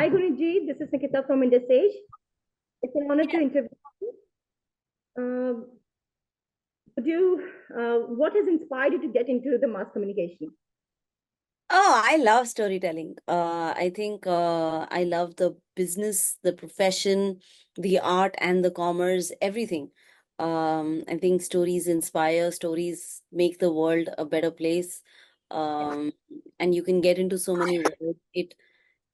Hi, Guneet. This is Nikita from Indus. It's an honor to interview you. What has inspired you to get into the mass communication? Oh, I love storytelling. I think I love the business, the profession, the art, and the commerce, everything. I think stories inspire, stories make the world a better place. Um, and you can get into so many worlds. It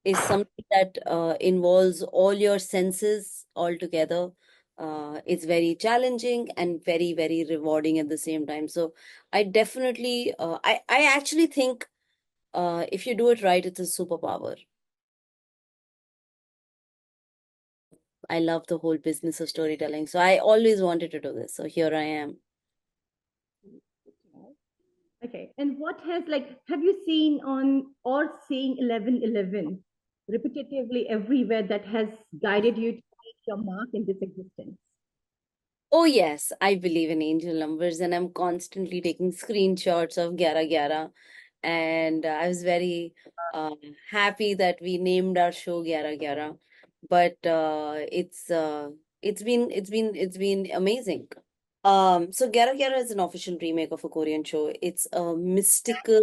is something that involves all your senses all together. It's very challenging and very, very rewarding at the same time. So I definitely, I actually think if you do it right, it's a superpower. I love the whole business of storytelling. So I always wanted to do this. So here I am. Okay. And what has have you seen on or seeing 1111 repetitively everywhere that has guided you to make your mark in this existence? Oh, yes, I believe in angel numbers and I'm constantly taking screenshots of Gyara Gyara. And I was very uh, happy that we named our show Gyara Gyara. But it's been amazing. So Gyarah Gyarah is an official remake of a Korean show. It's a mystical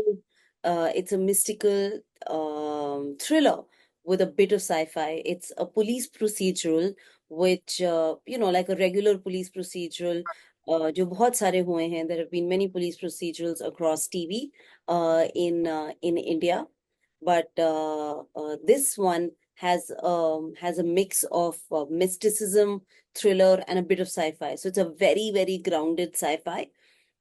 thriller with a bit of sci-fi. It's a police procedural, which like a regular police procedural, जो बहुत सारे हुए हैं. There have been many police procedurals across TV, in India, but this one has a mix of mysticism, thriller, and a bit of sci-fi. So it's a very, very grounded sci-fi.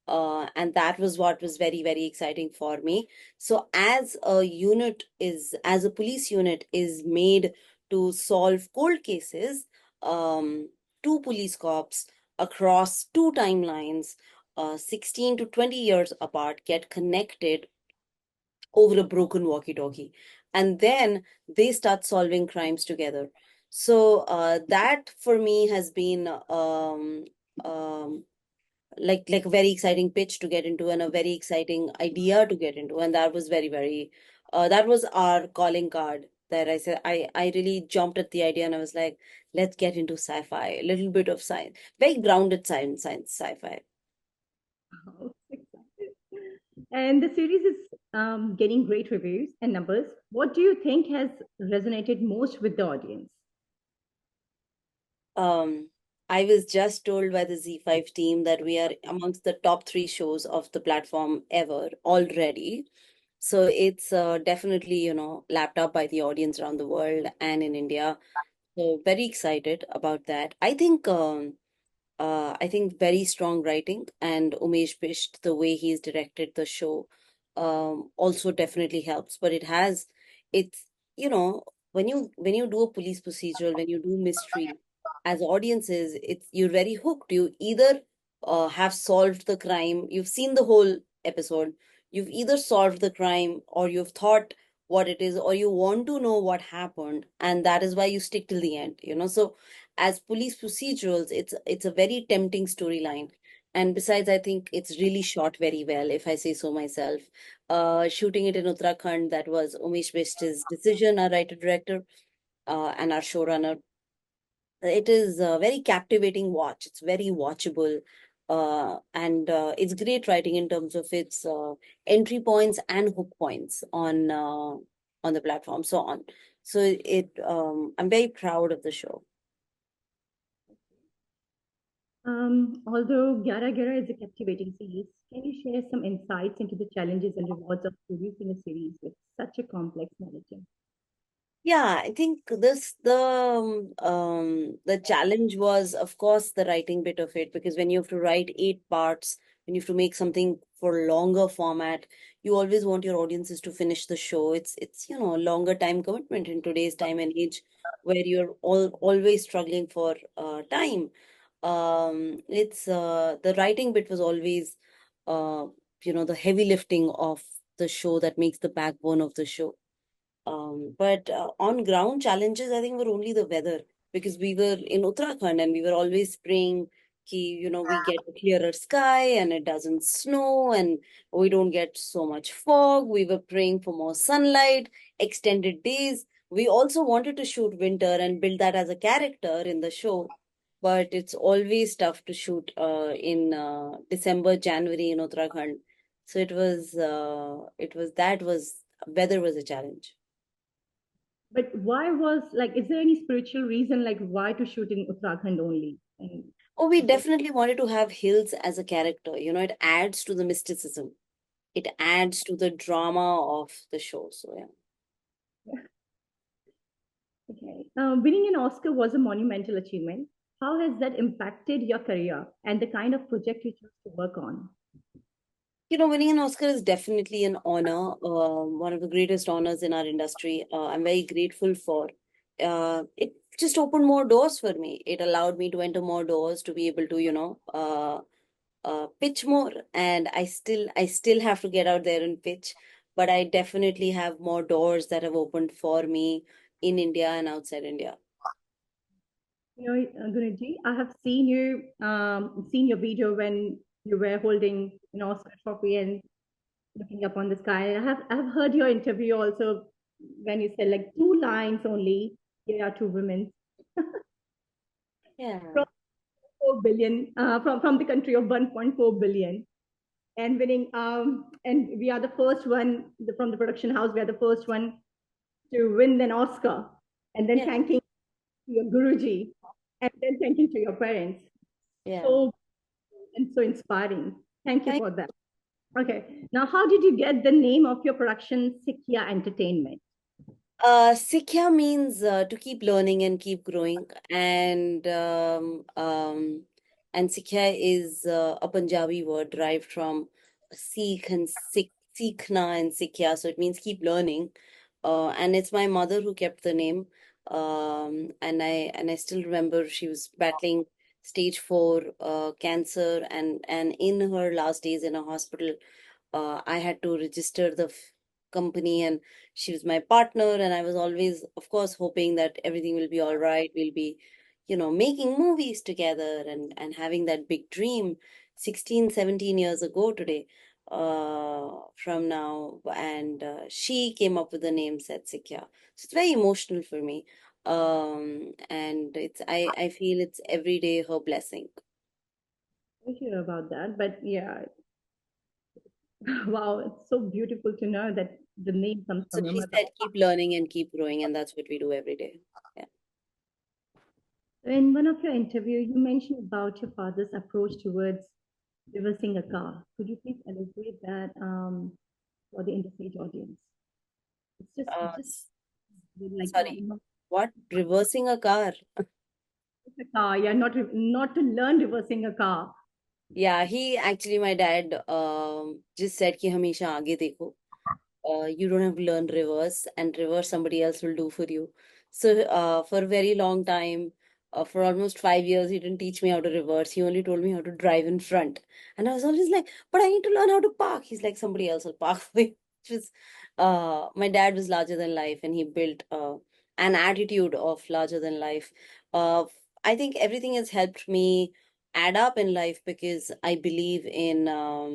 And that was what was very, very exciting for me. So as a police unit is made to solve cold cases, um, two police cops across two timelines, 16 to 20 years apart, get connected over a broken walkie-talkie, and then they start solving crimes together. So that for me has been um, like a very exciting pitch to get into and a very exciting idea to get into, and that was very, very that was our calling card. That I said I really jumped at the idea and I was like, let's get into sci-fi, a little bit of science, very grounded science sci-fi. Oh, excited. And the series is getting great reviews and numbers. What do you think has resonated most with the audience? Um, I was just told by the Z5 team that we are amongst the top three shows of the platform ever already. So it's definitely, lapped up by the audience around the world and in India. So very excited about that. I think very strong writing and Umesh Bisht, the way he's directed the show, also definitely helps. But it's, you know, when you do a police procedural, when you do mystery, as audiences, you're very hooked. You either have solved the crime, you've seen the whole episode, you've either solved the crime or you've thought what it is, or you want to know what happened, and that is why you stick till the end. So as police procedurals, it's a very tempting storyline. And besides, I think it's really shot very well, if I say so myself. Shooting it in Uttarakhand, that was Umesh Bisht's decision, our writer director, and our showrunner. It is a very captivating watch. It's very watchable. And it's great writing in terms of its entry points and hook points on the platform, so on. So I'm very proud of the show. Although Gyara Gyara is a captivating series, can you share some insights into the challenges and rewards of producing a series with such a complex narrative? Yeah, I think the challenge was, of course, the writing bit of it, because when you have to write 8 parts, when you have to make something for longer format, you always want your audiences to finish the show. It's a longer time commitment in today's time and age, where you're always struggling for time. It's The writing bit was always the heavy lifting of the show that makes the backbone of the show. But on ground challenges, I think were only the weather, because we were in Uttarakhand and we were always praying we get a clearer sky and it doesn't snow and we don't get so much fog. We were praying for more sunlight, extended days. We also wanted to shoot winter and build that as a character in the show, but it's always tough to shoot in December, January in Uttarakhand. So weather was a challenge. But why was like, is there any spiritual reason like why to shoot in Uttarakhand only? And Oh, we is there, definitely wanted to have hills as a character. It adds to the mysticism. It adds to the drama of the show. So yeah. okay. Winning an Oscar was a monumental achievement. How has that impacted your career and the kind of project you choose to work on? Winning an Oscar is definitely an honor, one of the greatest honors in our industry. I'm very grateful for. It just opened more doors for me. It allowed me to enter more doors to be able to, pitch more. And I still have to get out there and pitch, but I definitely have more doors that have opened for me in India and outside India. Guneet, I have seen your video when you were holding an Oscar trophy and looking up on the sky. I have heard your interview also when you said like two lines only. Here are two women Yeah, from 4 billion, from the country of 1.4 billion, and winning. And we are the first one from the production house. We are the first one to win an Oscar, and then yeah, thanking your Guruji, and then thanking to your parents. yeah. So and so inspiring. Thank you for that. Okay. Now, how did you get the name of your production, Sikya Entertainment? Sikhya means to keep learning and keep growing, and Sikhya is a Punjabi word derived from Sikh and Sikhna and Sikhya, so it means keep learning. And it's my mother who kept the name, and I still remember she was battling stage 4 cancer, and in her last days in a hospital, I had to register the company, and she was my partner, and I was always, of course, hoping that everything will be all right. We'll be, making movies together and having that big dream 16, 17 years ago today, from now. And she came up with the name Setsikya. So it's very emotional for me. And I feel it's every day her blessing. I hear about that, but yeah, wow, it's so beautiful to know that the name comes So from your she mother. said, keep learning and keep growing, and that's what we do every day. Yeah. In one of your interview, you mentioned about your father's approach towards reversing a car. Could you please elaborate that for the interstage audience? It's just S- like Sorry, what? Reversing a car? a car. Yeah, not to learn reversing a car. Yeah, my dad just said कि हमेशा आगे देखो. You don't have to learn reverse, and reverse somebody else will do for you. So for a very long time, for almost 5 years, he didn't teach me how to reverse. He only told me how to drive in front. And I was always like, but I need to learn how to park. He's like, somebody else will park for you. Which is, my dad was larger than life, and he built an attitude of larger than life. Uh, I think everything has helped me add up in life because I believe in uh,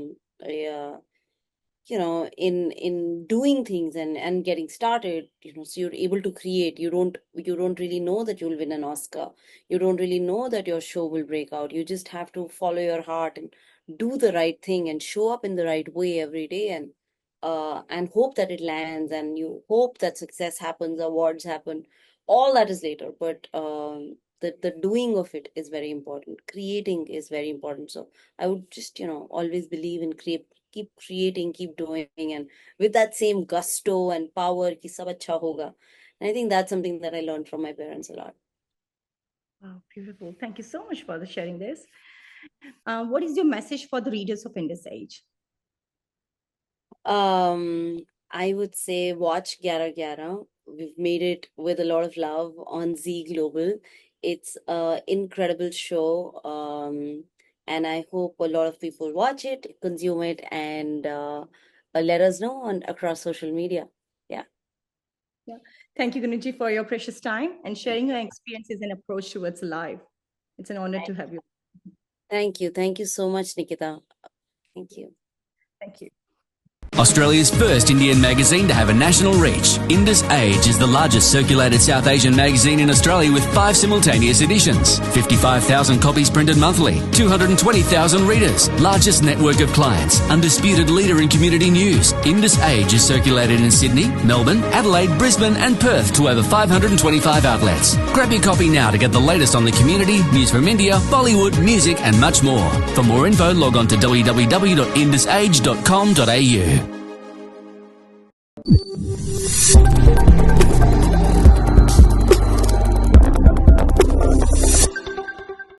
in doing things and getting started, so you're able to create. You don't really know that you'll win an Oscar. You don't really know that your show will break out. You just have to follow your heart and do the right thing and show up in the right way every day, and hope that it lands, and you hope that success happens, awards happen. All that is later, but the doing of it is very important. Creating is very important. So I would just, always believe in keep creating, keep doing, and with that same gusto and power, ki sab acha hoga. And I think that's something that I learned from my parents a lot. Wow, beautiful. Thank you so much for sharing this. What is your message for the readers of Indus Age? I would say watch Gyara Gyara. We've made it with a lot of love on Zee Global. It's a incredible show. And I hope a lot of people watch it, consume it, and let us know on across social media. Yeah. Yeah. Thank you, Gunuji, for your precious time and sharing your experiences and approach towards life. It's an honor to have you. Thank you. Thank you so much, Nikita. Thank you. Thank you. Australia's first Indian magazine to have a national reach, Indus Age is the largest circulated South Asian magazine in Australia with 5 simultaneous editions, 55,000 copies printed monthly, 220,000 readers, largest network of clients, undisputed leader in community news. Indus Age is circulated in Sydney, Melbourne, Adelaide, Brisbane and Perth to over 525 outlets. Grab your copy now to get the latest on the community, news from India, Bollywood, music and much more. For more info, log on to www.indusage.com.au.